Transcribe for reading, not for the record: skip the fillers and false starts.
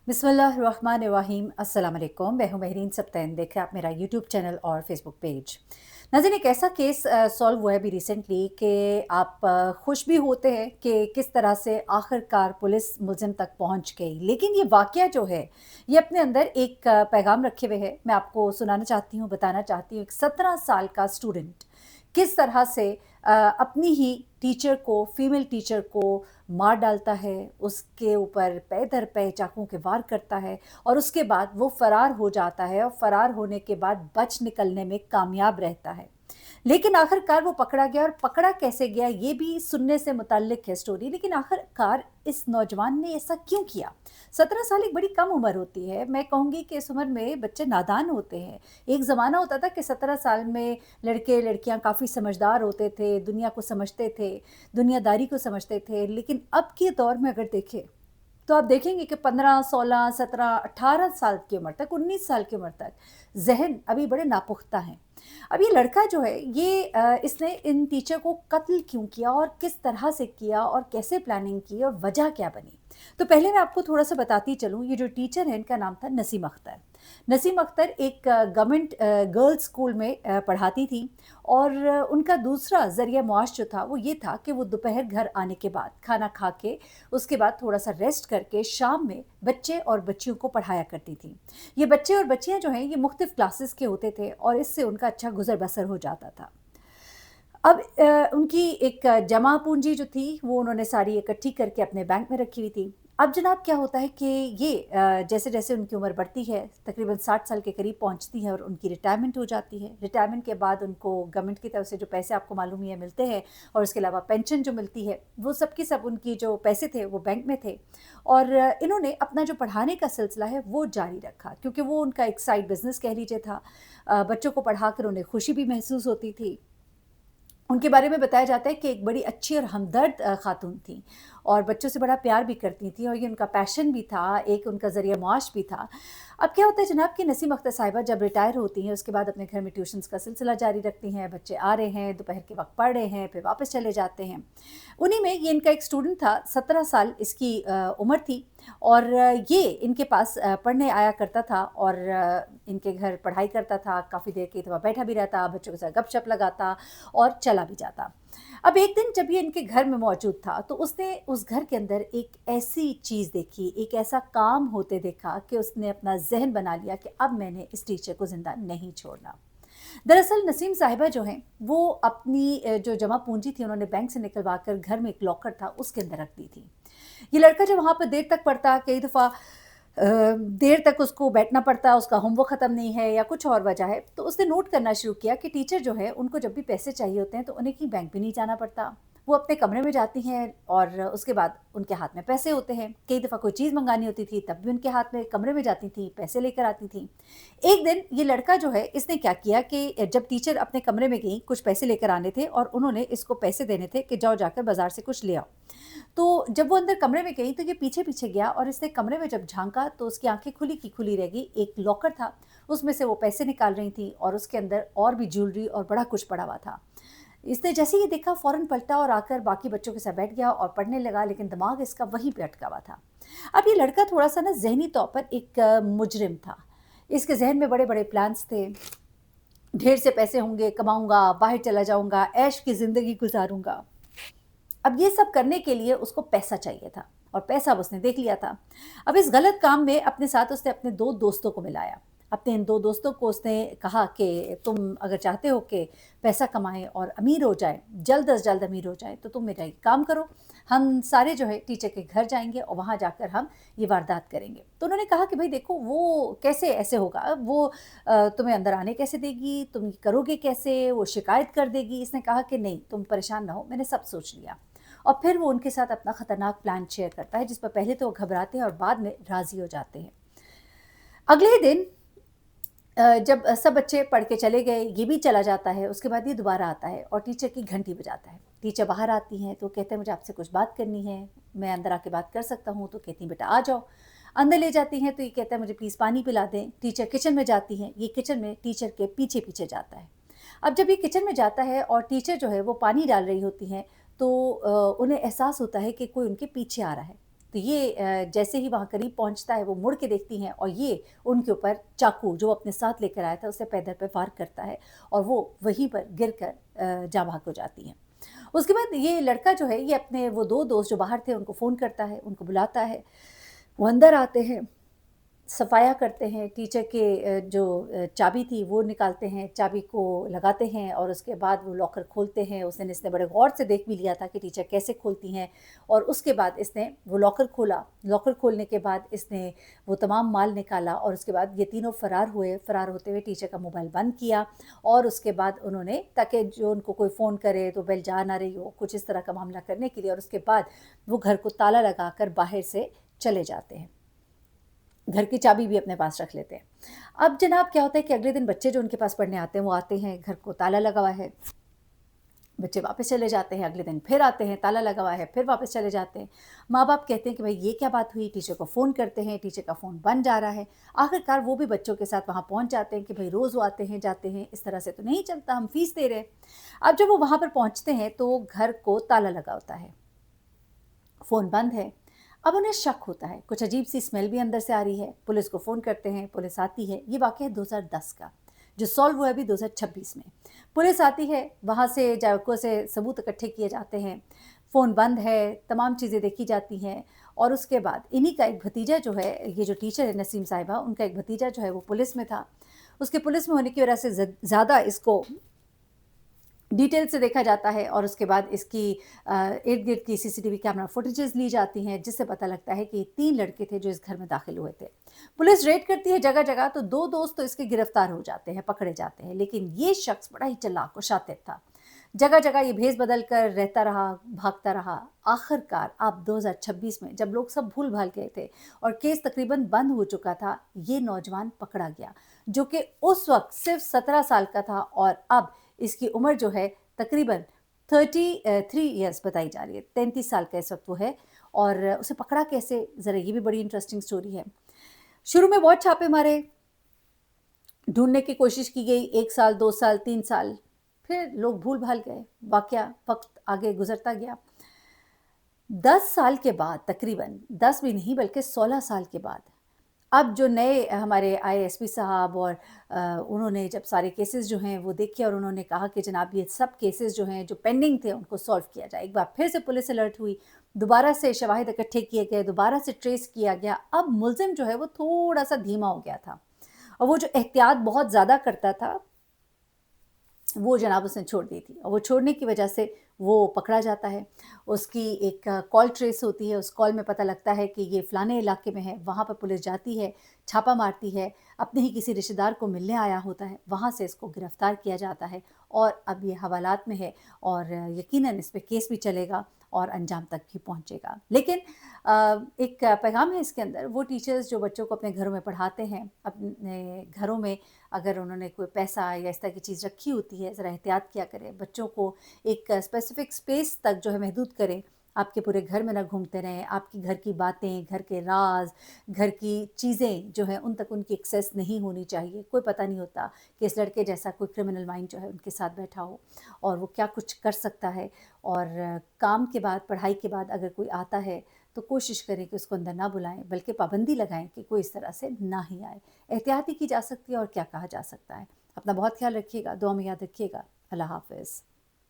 बिस्मिल्लाहिर्रहमानिर्रहीम। अस्सलाम वालेकुम। मैं हूं महरीन सब्तैन। देखें आप मेरा यूट्यूब चैनल और फेसबुक पेज। नाज़रीन, एक ऐसा केस सॉल्व हुआ है अभी रिसेंटली कि आप खुश भी होते हैं कि किस तरह से आखिरकार पुलिस मुलजिम तक पहुंच गई, लेकिन ये वाक़या जो है ये अपने अंदर एक पैगाम रखे हुए है। मैं आपको सुनाना चाहती हूँ, बताना चाहती हूँ। एक 17 साल का स्टूडेंट किस तरह से अपनी ही टीचर को, फीमेल टीचर को मार डालता है, उसके ऊपर पै दर पै चाकुओं के वार करता है और उसके बाद वो फ़रार हो जाता है और फ़रार होने के बाद बच निकलने में कामयाब रहता है। लेकिन आखिरकार वो पकड़ा गया, और पकड़ा कैसे गया ये भी सुनने से मुतल्लिक है स्टोरी। लेकिन आखिरकार इस नौजवान ने ऐसा क्यों किया? 17 साल एक बड़ी कम उम्र होती है। मैं कहूँगी कि इस उम्र में बच्चे नादान होते हैं। एक ज़माना होता था कि 17 साल में लड़के लड़कियाँ काफ़ी समझदार होते थे, दुनिया को समझते थे, दुनियादारी को समझते थे। लेकिन अब के दौर में अगर देखें तो आप देखेंगे कि 15, 16, 17, 18 साल की उम्र तक, 19 साल की उम्र तक ज़हन अभी बड़े नापुख्ता हैं। अब ये लड़का जो है ये इसने इन टीचर को कत्ल क्यों किया और किस तरह से किया और कैसे प्लानिंग की और वजह क्या बनी? तो पहले मैं आपको थोड़ा-सा बताती चलूँ। ये जो टीचर है इनका नाम था नसीम अख्तर। नसीम अख्तर एक गवर्नमेंट गर्ल्स स्कूल में पढ़ाती थी, और उनका दूसरा ज़रिया मुआश जो था वो ये था कि वो दोपहर घर आने के बाद खाना खा के उसके बाद थोड़ा-सा रेस्ट करके शाम में बच्चे और बच्चियों को पढ़ाया करती थी। ये बच्चे और बच्चियाँ जो हैं ये मुख्तलिफ़ क्लासेस के होते थे और इससे उनका अच्छा गुज़र-बसर हो जाता था। अब उनकी एक जमा पूँजी जो थी वो उन्होंने सारी इकट्ठी करके अपने बैंक में रखी हुई थी। अब जनाब क्या होता है कि ये जैसे-जैसे उनकी उम्र बढ़ती है, तकरीबन 60 साल के करीब पहुँचती है और उनकी रिटायरमेंट हो जाती है। रिटायरमेंट के बाद उनको गवर्नमेंट की तरफ से जो पैसे आपको मालूम ही है मिलते हैं, और उसके अलावा पेंशन जो मिलती है, वो सब के सब उनकी जो पैसे थे वो बैंक में थे। और इन्होंने अपना जो पढ़ाने का सिलसिला है वो जारी रखा, क्योंकि वो उनका एक साइड बिज़नेस कह लीजिए था। बच्चों को पढ़ाकर उन्हें खुशी भी महसूस होती थी। उनके बारे में बताया जाता है कि एक बड़ी अच्छी और हमदर्द खातून थी, और बच्चों से बड़ा प्यार भी करती थी, और ये उनका पैशन भी था, एक उनका ज़रिया मुआश भी था। अब क्या होता है जनाब कि नसीम अख्तर साहिबा जब रिटायर होती हैं उसके बाद अपने घर में ट्यूशन्स का सिलसिला जारी रखती हैं। बच्चे आ रहे हैं, दोपहर के वक्त पढ़ रहे हैं, फिर वापस चले जाते हैं। उन्हीं में ये इनका एक स्टूडेंट था, 17 साल इसकी उम्र थी, और ये इनके पास पढ़ने आया करता था, और इनके घर पढ़ाई करता था। काफ़ी देर के वहाँ बैठा भी रहता, बच्चों के साथ गपशप लगाता और चला भी जाता। अब एक दिन जब ये इनके घर में मौजूद था तो उसने उस घर के अंदर एक ऐसी चीज़ देखी, एक ऐसा काम होते देखा कि उसने अपना ज़हन बना लिया कि अब मैंने इस टीचर को ज़िंदा नहीं छोड़ना। दरअसल नसीम साहिबा जो हैं वो अपनी जो जमा पूँजी थी उन्होंने बैंक से निकलवा कर घर में एक लॉकर था उसके अंदर रख दी थी। ये लड़का जब वहाँ पर देर तक पढ़ता, कई दफ़ा देर तक उसको बैठना पड़ता, उसका होमवर्क ख़त्म नहीं है या कुछ और वजह है, तो उसने नोट करना शुरू किया कि टीचर जो है उनको जब भी पैसे चाहिए होते हैं तो उन्हें कहीं बैंक भी नहीं जाना पड़ता। वो अपने कमरे में जाती हैं और उसके बाद उनके हाथ में पैसे होते हैं। कई दफ़ा कोई चीज़ मँगानी होती थी तब भी उनके हाथ में कमरे में जाती थीं, पैसे लेकर आती थीं। एक दिन ये लड़का जो है इसने क्या किया कि जब टीचर अपने कमरे में गईं, कुछ पैसे लेकर आने थे और उन्होंने इसको पैसे देने थे कि जाओ जाकर बाज़ार से कुछ ले आओ। तो जब वो अंदर कमरे में गई तो ये पीछे-पीछे गया, और इसने कमरे में जब झाँका तो उसकी आँखें खुली की खुली रह गई। एक लॉकर था, उसमें से वो पैसे निकाल रही थी और उसके अंदर और भी ज्वेलरी और बड़ा कुछ पड़ा हुआ था। इसने जैसे ही ये देखा फ़ौरन पलटा और आकर बाकी बच्चों के साथ बैठ गया और पढ़ने लगा, लेकिन दिमाग इसका वहीं पे अटका हुआ था। अब ये लड़का थोड़ा-सा ना ज़हनी तौर पर एक मुजरिम था। इसके ज़हन में बड़े-बड़े प्लान्स थे, ढेर से पैसे होंगे, कमाऊँगा, बाहर चला जाऊँगा, ऐश की ज़िंदगी गुज़ारूँगा। अब ये सब करने के लिए उसको पैसा चाहिए था, और पैसा अब उसने देख लिया था। अब इस गलत काम में अपने साथ उसने अपने 2 दोस्तों को मिलाया। अपने इन 2 दोस्तों को उसने कहा कि तुम अगर चाहते हो कि पैसा कमाएँ और अमीर हो जाएँ, जल्द अज़ जल्द अमीर हो जाएँ, तो तुम मेरा एक काम करो, हम सारे जो है टीचर के घर जाएँगे और वहाँ जाकर हम ये वारदात करेंगे। तो उन्होंने कहा कि भई देखो वो कैसे ऐसे होगा, वो तुम्हें अंदर आने कैसे देगी, तुम ये करोगे कैसे, वो शिकायत कर देगी। इसने कहा कि नहीं तुम परेशान ना हो, मैंने सब सोच लिया। और फिर वो उनके साथ अपना ख़तरनाक प्लान शेयर करता है, जिस पर पहले तो वो घबराते हैं और बाद में राज़ी हो जाते हैं। अगले ही दिन जब सब बच्चे पढ़ के चले गए, ये भी चला जाता है, उसके बाद ये दोबारा आता है और टीचर की घंटी बजाता है। टीचर बाहर आती हैं तो कहते हैं मुझे आपसे कुछ बात करनी है, मैं अंदर आके बात कर सकता हूँ? तो कहती हैं बेटा आ जाओ। अंदर ले जाती हैं तो ये कहता है मुझे प्लीज़ पानी पिला दें। टीचर किचन में जाती हैं, ये किचन में टीचर के पीछे-पीछे जाता है। अब जब ये किचन में जाता है और टीचर जो है वो पानी डाल रही होती हैं, तो उन्हें एहसास होता है कि कोई उनके पीछे आ रहा है। तो ये जैसे ही वहाँ करीब पहुँचता है वो मुड़ के देखती हैं और ये उनके ऊपर चाकू जो अपने साथ लेकर आया था उससे पैदल पे वार करता है और वो वहीं पर गिरकर जाँ भाग हो जाती हैं। उसके बाद ये लड़का जो है ये अपने वो 2 दोस्त जो बाहर थे उनको फ़ोन करता है, उनको बुलाता है। वो अंदर आते हैं, सफाया करते हैं, टीचर के जो चाबी थी वो निकालते हैं, चाबी को लगाते हैं और उसके बाद वो लॉकर खोलते हैं। उस दिन इसने बड़े गौर से देख भी लिया था कि टीचर कैसे खोलती हैं और उसके बाद इसने वो लॉकर खोला। लॉकर खोलने के बाद इसने वो तमाम माल निकाला और उसके बाद ये तीनों फ़रार हुए। फ़रार होते हुए टीचर का मोबाइल बंद किया और उसके बाद उन्होंने, ताकि जो उनको कोई फ़ोन करे तो बेल जा ना रही हो, कुछ इस तरह का मामला करने के लिए, और उसके बाद वो घर को ताला लगाकर बाहर से चले जाते हैं। घर की चाबी भी अपने पास रख लेते हैं। अब जनाब क्या होता है कि अगले दिन बच्चे जो उनके पास पढ़ने आते हैं वो आते हैं, घर को ताला लगा हुआ है, बच्चे वापस चले जाते हैं, अगले दिन फिर आते हैं, ताला लगा हुआ है, फिर वापस चले जाते हैं। माँ-बाप कहते हैं कि भाई ये क्या बात हुई, टीचर को फ़ोन करते हैं, टीचर का फ़ोन बंद जा रहा है। आखिरकार वो भी बच्चों के साथ वहाँ पहुँच जाते हैं कि भाई रोज़ वो आते हैं, जाते हैं, इस तरह से तो नहीं चलता, हम फ़ीस दे रहे हैं। अब जब वो वहाँ पर पहुँचते हैं तो घर को ताला लगा होता है, फ़ोन बंद है। अब उन्हें शक होता है, कुछ अजीब-सी स्मेल भी अंदर से आ रही है, पुलिस को फ़ोन करते हैं, पुलिस आती है। ये वाक़या है 2010 का, जो सॉल्व हुआ है अभी 2026 में। पुलिस आती है, वहाँ से जायकों से सबूत इकट्ठे किए जाते हैं, फ़ोन बंद है, तमाम चीज़ें देखी जाती हैं और उसके बाद इन्हीं का एक भतीजा जो है, ये जो टीचर है नसीम साहिबा, उनका एक भतीजा जो है वो पुलिस में था। उसके पुलिस में होने की वजह से ज़्यादा इसको डिटेल से देखा जाता है और उसके बाद इसकी इर्द-गिर्द की सीसीटीवी कैमरा फुटेजेस ली जाती हैं, जिससे पता लगता है कि 3 लड़के थे जो इस घर में दाखिल हुए थे। पुलिस रेड करती है जगह-जगह, तो 2 दोस्त तो इसके गिरफ्तार हो जाते हैं, पकड़े जाते हैं, लेकिन ये शख्स बड़ा ही चालाक और शातिर था। जगह-जगह ये भेस बदल कर रहता रहा, भागता रहा। आखिरकार अब 2026 में जब लोग सब भूल-भाल गए थे और केस तकरीबन बंद हो चुका था, ये नौजवान पकड़ा गया, जो कि उस वक़्त सिर्फ़ 17 साल का था और अब इसकी उम्र जो है तकरीबन 33 इयर्स बताई जा रही है, 33 साल का इस वक़्त वो है। और उसे पकड़ा कैसे? ज़रा ये भी बड़ी इंटरेस्टिंग स्टोरी है। शुरू में बहुत छापे मारे, ढूँढने की कोशिश की गई, 1 साल, 2 साल, 3 साल, फिर लोग भूल-भाल गए, वाक़या वक़्त आगे गुज़रता गया। 10 साल के बाद तकरीबन, 10 भी नहीं बल्कि 16 साल के बाद, अब जो नए हमारे आईएएसपी साहब और उन्होंने जब सारे केसेस जो हैं वो देखे और उन्होंने कहा कि जनाब ये सब केसेस जो हैं जो पेंडिंग थे उनको सॉल्व किया जाए। एक बार फिर से पुलिस अलर्ट हुई, दोबारा से शवाहिद इकट्ठे किए गए, दोबारा से ट्रेस किया गया। अब मुलज़िम जो है वो थोड़ा-सा धीमा हो गया था और वो जो एहतियात बहुत ज़्यादा करता था वो जनाब उसने छोड़ दी थी और वो छोड़ने की वजह से वो पकड़ा जाता है। उसकी एक कॉल ट्रेस होती है, उस कॉल में पता लगता है कि ये फ़लाने इलाके में है, वहाँ पर पुलिस जाती है, छापा मारती है, अपने ही किसी रिश्तेदार को मिलने आया होता है, वहाँ से इसको गिरफ़्तार किया जाता है और अब ये हवालात में है और यकीनन इस पे केस भी चलेगा और अंजाम तक भी पहुँचेगा। लेकिन एक पैगाम है इसके अंदर, वो टीचर्स जो बच्चों को अपने घरों में पढ़ाते हैं, अपने घरों में अगर उन्होंने कोई पैसा या इस तरह की चीज़ रखी होती है, ज़रा एहतियात किया करें। बच्चों को एक स्पेसिफ़िक स्पेस तक जो है महदूद करें। आपके पूरे घर में ना घूमते रहें, आपकी घर की बातें, घर के राज़, घर की चीज़ें जो हैं उन तक उनकी एक्सेस नहीं होनी चाहिए। कोई पता नहीं होता कि इस लड़के जैसा कोई क्रिमिनल माइंड जो है उनके साथ बैठा हो और वो क्या कुछ कर सकता है। और काम के बाद, पढ़ाई के बाद अगर कोई आता है तो कोशिश करें कि उसको अंदर ना बुलाएँ, बल्कि पाबंदी लगाएँ कि कोई इस तरह से ना ही आए। एहतियात ही की जा सकती है और क्या कहा जा सकता है। अपना बहुत ख़्याल रखिएगा, दुआ में याद रखिएगा। अल्लाह हाफ़िज़।